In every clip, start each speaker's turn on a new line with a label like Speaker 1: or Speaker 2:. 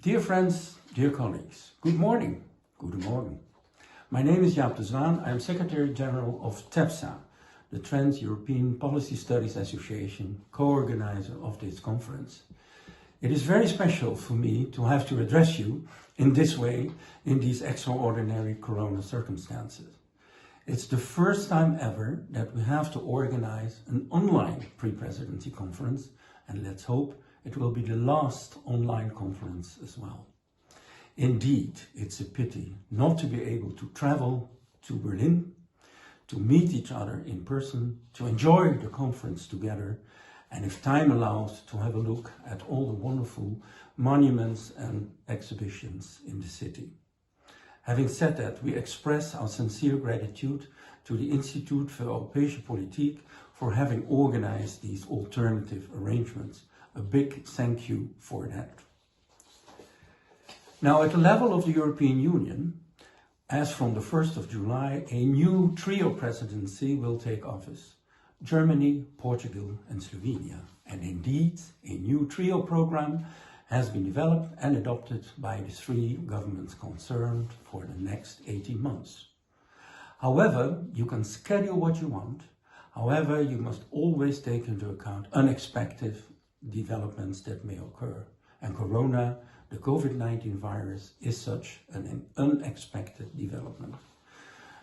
Speaker 1: Dear friends, dear colleagues, good morning. Good morning. My name is Jaap de Zwaan. I am Secretary General of TEPSA, the Trans-European Policy Studies Association, co-organizer of this conference. It is very special for me to have to address you in this way in these extraordinary corona circumstances. It's the first time ever that we have to organize an online pre-presidency conference, and let's hope it will be the last online conference as well. Indeed, it's a pity not to be able to travel to Berlin, to meet each other in person, to enjoy the conference together, and if time allows, to have a look at all the wonderful monuments and exhibitions in the city. Having said that, we express our sincere gratitude to the Institute für Europäische Politik for having organized these alternative arrangements. A big thank you for that. Now, at the level of the European Union, as from the 1st of July, a new trio presidency will take office. Germany, Portugal and Slovenia. And indeed, a new trio program has been developed and adopted by the three governments concerned for the next 18 months. However, you can schedule what you want. However, you must always take into account unexpected developments that may occur. And corona, the COVID-19 virus, is such an unexpected development.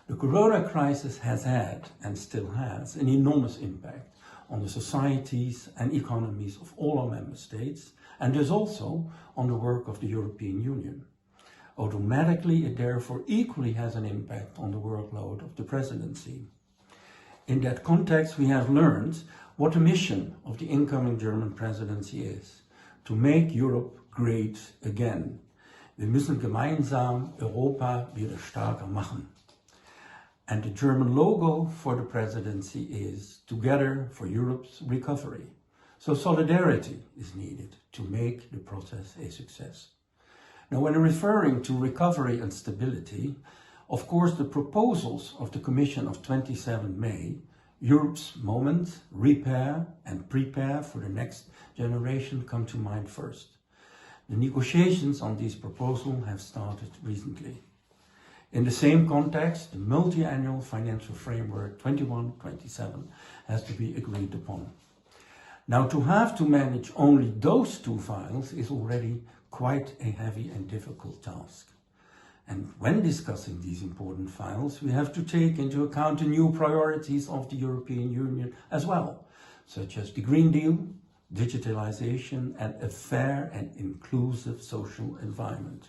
Speaker 1: The corona crisis has had and still has an enormous impact on the societies and economies of all our member states, and thus also on the work of the European Union. Automatically, it therefore equally has an impact on the workload of the presidency. In that context, we have learned what the mission of the incoming German presidency is: to make Europe great again. Wir müssen gemeinsam Europa wieder stärker machen. And the German logo for the presidency is Together for Europe's Recovery. So solidarity is needed to make the process a success. Now, when referring to recovery and stability, of course, the proposals of the Commission of 27 May, Europe's moment, repair and prepare for the next generation, come to mind first. The negotiations on these proposals have started recently. In the same context, the multi-annual financial framework 21-27 has to be agreed upon. Now, to have to manage only those two files is already quite a heavy and difficult task. And when discussing these important files, we have to take into account the new priorities of the European Union as well, such as the Green Deal, digitalization, and a fair and inclusive social environment.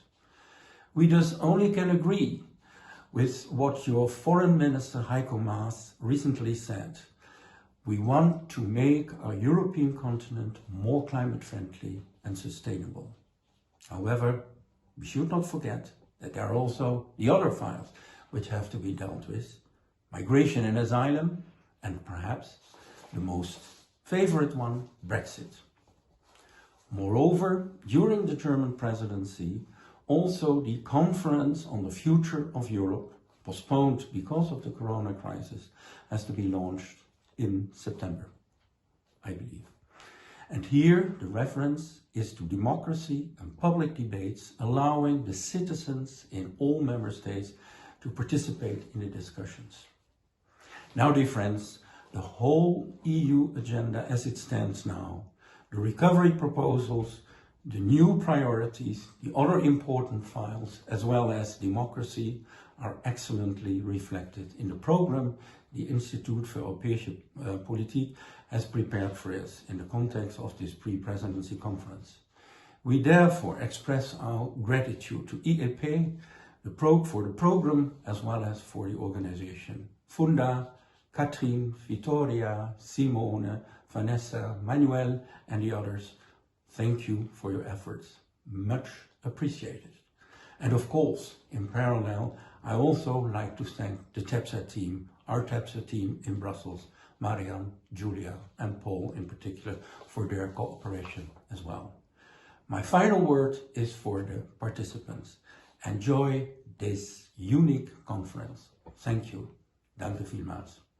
Speaker 1: We thus only can agree with what your Foreign Minister Heiko Maas recently said. We want to make our European continent more climate friendly and sustainable. However, we should not forget that there are also the other files which have to be dealt with: migration and asylum, and perhaps the most favorite one, Brexit. Moreover, during the German presidency, also the conference on the future of Europe, postponed because of the corona crisis, has to be launched in September, I believe. And here the reference is to democracy and public debates, allowing the citizens in all member states to participate in the discussions. Now, dear friends, the whole EU agenda as it stands now, the recovery proposals, the new priorities, the other important files, as well as democracy, are excellently reflected in the program the Institute für Europäische Politik has prepared for us in the context of this pre-presidency conference. We therefore express our gratitude to EEP for the program as well as for the organization. Funda, Katrin, Vittoria, Simone, Vanessa, Manuel and the others, thank you for your efforts. Much appreciated. And of course, in parallel, I also like to thank the TEPSA team, our TEPSA team in Brussels, Marianne, Julia and Paul in particular, for their cooperation as well. My final word is for the participants. enjoy this unique conference. Thank you. Danke vielmals.